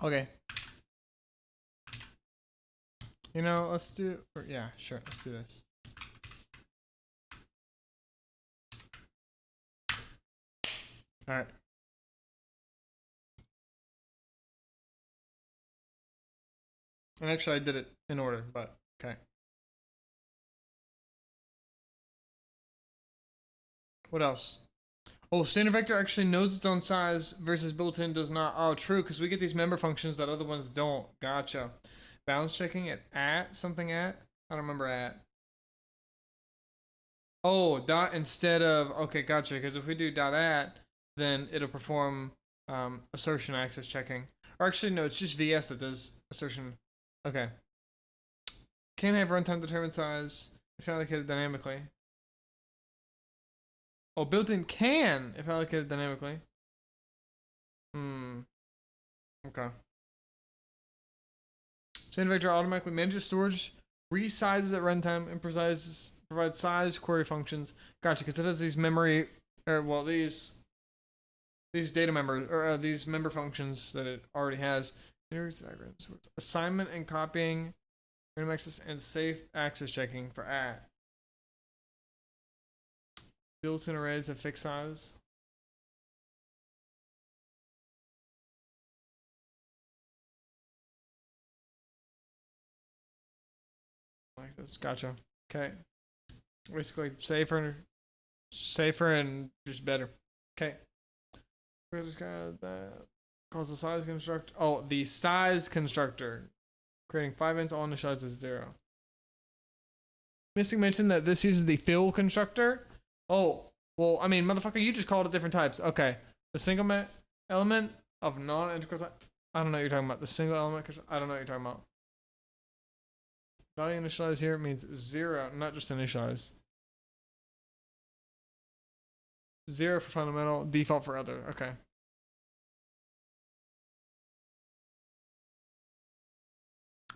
Okay. You know, let's do, yeah, sure, let's do this. All right. And actually, I did it in order, but okay. What else? Oh, standard vector actually knows its own size versus built-in does not. Oh, true, because we get these member functions that other ones don't. Gotcha. Balance checking at something at? I don't remember at. Oh, dot instead of, okay, gotcha, because if we do dot at, then it'll perform assertion access checking. Or actually, no, it's just VS that does assertion. Okay. Can have runtime determined size if allocated dynamically. Oh, built-in can if allocated dynamically. Okay. Standard vector automatically manages storage, resizes at runtime, and provides size query functions. Gotcha, because it has these memory, or well, these data members or these member functions that it already has. Assignment and copying, random access, and safe access checking for at. Built-in arrays have fixed size. Like this, gotcha. Okay, basically safer and just better. Okay. We just got that. Calls the size constructor. Oh, the size constructor. Creating 5 ints, all initialized as 0. Missing mentioned that this uses the fill constructor. Oh, well, I mean, motherfucker, you just called it different types. Okay. The single element of non-integral type. I don't know what you're talking about. The single element. I don't know what you're talking about. Value initialized here means 0, not just initialized. 0 for fundamental, default for other. Okay.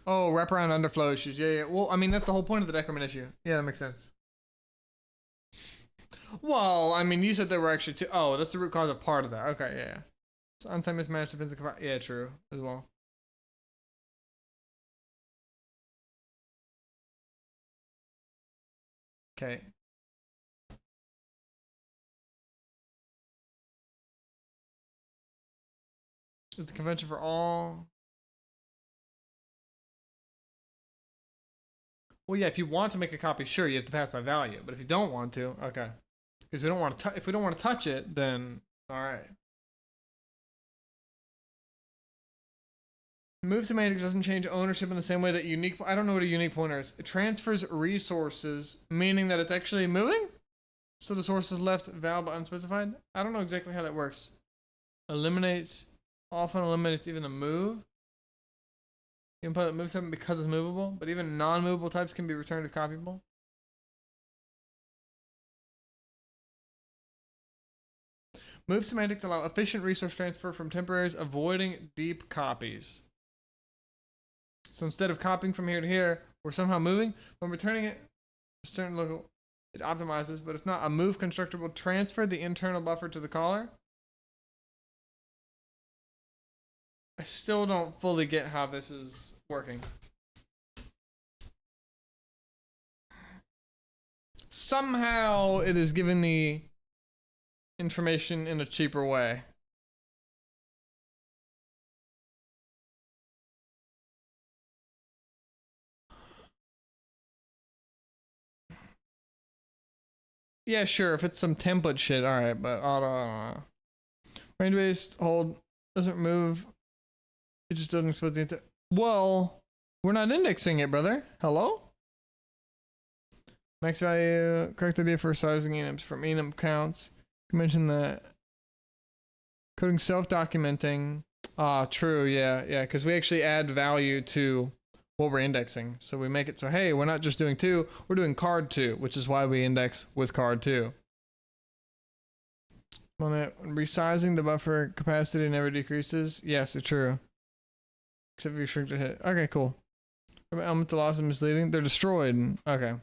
Oh, wraparound underflow issues. Yeah. Well, I mean, that's the whole point of the decrement issue. Yeah, that makes sense. Well, I mean, you said there were actually two. Oh, that's the root cause of part of that. Okay, yeah. So unsigned mismatch depends on. Yeah, true as well. Okay. Is the convention for all? Well, yeah. If you want to make a copy, sure, you have to pass by value. But if you don't want to, okay. Because we don't want to. If we don't want to touch it, then all right. Move semantics doesn't change ownership in the same way that unique. I don't know what a unique pointer is. It transfers resources, meaning that it's actually moving. So the source is left val but unspecified. I don't know exactly how that works. Eliminates, often eliminates even the move. You can put it move something because it's movable, but even non-movable types can be returned if copyable. Move semantics allow efficient resource transfer from temporaries, avoiding deep copies. So instead of copying from here to here, we're somehow moving. When returning it, a certain local, it optimizes, but if not, a move constructor will transfer the internal buffer to the caller. I still don't fully get how this is working. Somehow it is giving the information in a cheaper way. Yeah, sure. If it's some template shit, all right. But auto range based hold doesn't move. It just doesn't expose the. Well, we're not indexing it, brother. Hello. Max value correct idea for sizing enums from enum counts. You mentioned that coding self-documenting. True. Yeah. Because we actually add value to what we're indexing. So we make it so, hey, we're not just doing 2, we're doing card 2, which is why we index with card 2. Resizing the buffer capacity never decreases. Yes, it's true. Except if you shrink to hit. Okay, cool. Element to loss and misleading. They're destroyed. Okay.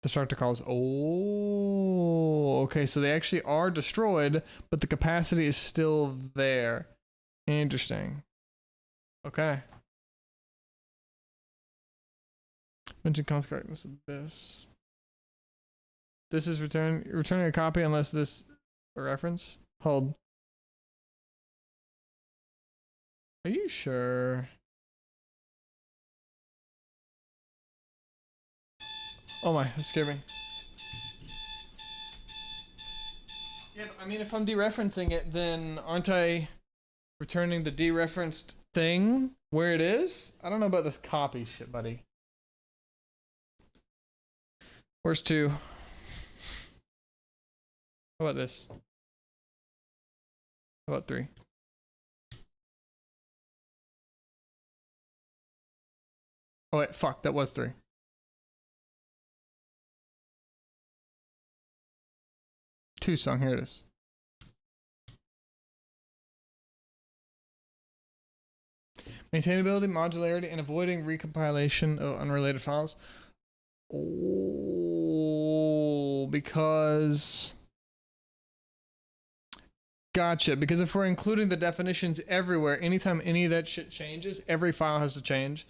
Destructor calls. Oh, okay. So they actually are destroyed, but the capacity is still there. Interesting. Okay. Mention const correctness of this. This is returning a copy unless this a reference. Hold. Are you sure? Oh my, that scared me. Yeah, but I mean, if I'm dereferencing it, then aren't I returning the dereferenced thing where it is? I don't know about this copy shit, buddy. Where's 2? How about this? How about 3? Oh wait, fuck, that was 3. Two song, here it is. Maintainability, modularity, and avoiding recompilation of unrelated files. Oh, because... Gotcha, because if we're including the definitions everywhere, anytime any of that shit changes, every file has to change.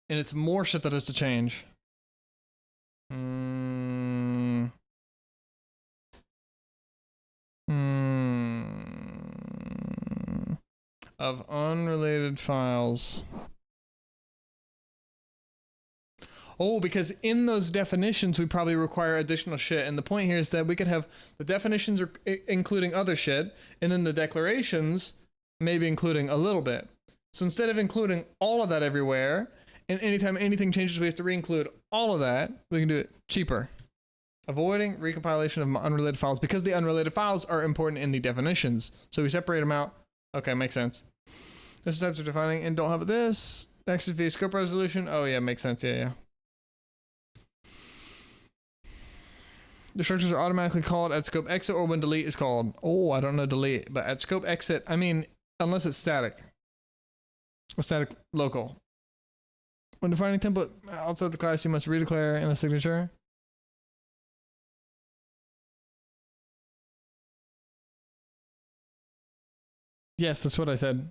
And it's more shit that has to change. Of unrelated files. Oh, because in those definitions, we probably require additional shit. And the point here is that we could have the definitions are including other shit, and then the declarations maybe including a little bit. So instead of including all of that everywhere, and anytime anything changes, we have to re-include all of that, we can do it cheaper. Avoiding recompilation of unrelated files, because the unrelated files are important in the definitions. So we separate them out. Okay, makes sense. This is types of defining and don't have this. Exit via scope resolution. Oh yeah, makes sense. Yeah. The structures are automatically called at scope exit or when delete is called. Oh, I don't know delete, but at scope exit, I mean, unless it's static. A static local. When defining template outside the class, you must redeclare in the signature. Yes, that's what I said.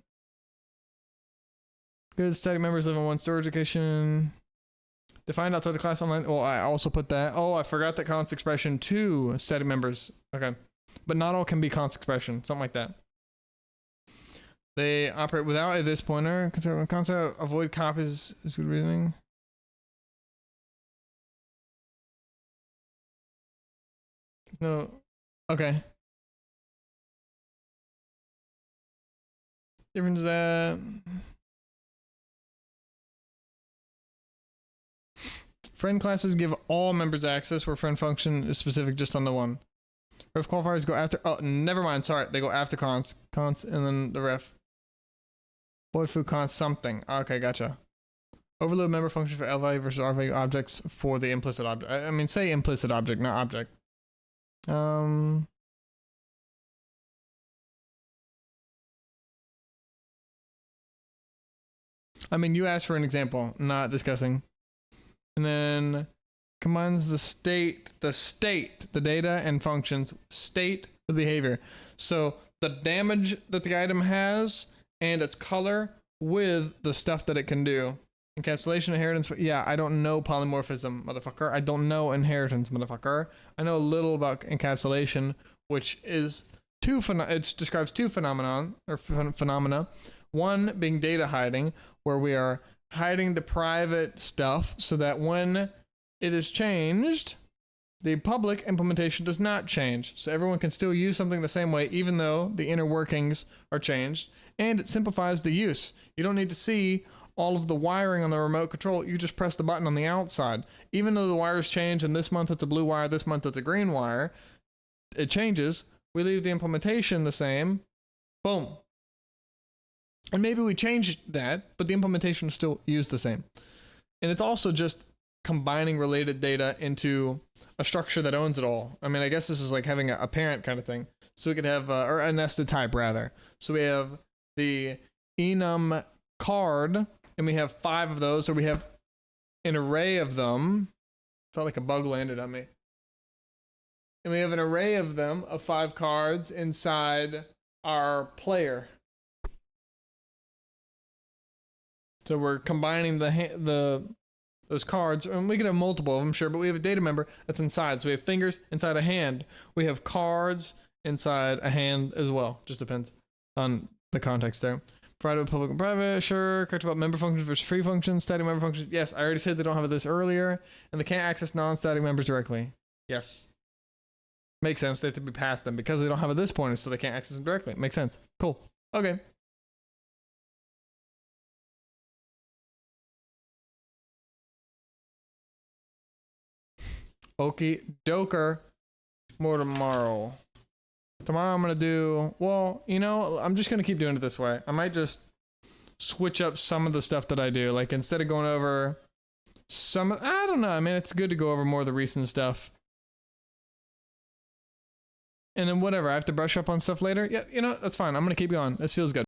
Good static members live in one storage location. Defined outside the class online. Well, I also put that. Oh, I forgot that const expression to static members. Okay. But not all can be const expression. Something like that. They operate without a this pointer. Concept avoid copies is good reasoning. No. Okay. Difference that. Friend classes give all members access, where friend function is specific just on the one. Ref qualifiers go after. Oh, never mind. Sorry, they go after const, and then the ref. Void foo const something. Okay, gotcha. Overload member function for L value versus R value objects for the implicit object. I mean, say implicit object, not object. I mean, you asked for an example, not discussing. And then combines the data and functions, state the behavior. So the damage that the item has and its color with the stuff that it can do. Encapsulation, inheritance. Yeah, I don't know polymorphism, motherfucker. I don't know inheritance, motherfucker. I know a little about encapsulation, which is it describes two phenomena. One being data hiding, where we are hiding the private stuff so that when it is changed, the public implementation does not change. So everyone can still use something the same way, even though the inner workings are changed. And it simplifies the use. You don't need to see all of the wiring on the remote control. You just press the button on the outside. Even though the wires change, and this month it's a blue wire, this month it's a green wire, it changes. We leave the implementation the same. Boom. And maybe we change that, but the implementation is still used the same. And it's also just combining related data into a structure that owns it all. I mean, I guess this is like having a parent kind of thing. So we could have, or a nested type rather. So we have the enum card, and we have 5 of those, or we have an array of them. Felt like a bug landed on me. And we have an array of them, of 5 cards inside our player. So we're combining those cards, and we can have multiple of them, sure, but we have a data member that's inside. So we have fingers inside a hand. We have cards inside a hand as well. Just depends on the context there. Provide with public and private, sure. Correct about member functions versus free functions. Static member functions, yes. I already said they don't have this earlier, and they can't access non-static members directly. Yes. Makes sense. They have to be past them because they don't have a this pointer, so they can't access them directly. Makes sense. Cool. Okay. Okie doker. More tomorrow. Tomorrow I'm going to do, well, you know, I'm just going to keep doing it this way. I might just switch up some of the stuff that I do. Like instead of going over I don't know. I mean, it's good to go over more of the recent stuff. And then whatever, I have to brush up on stuff later. Yeah, you know, that's fine. I'm going to keep going. This feels good.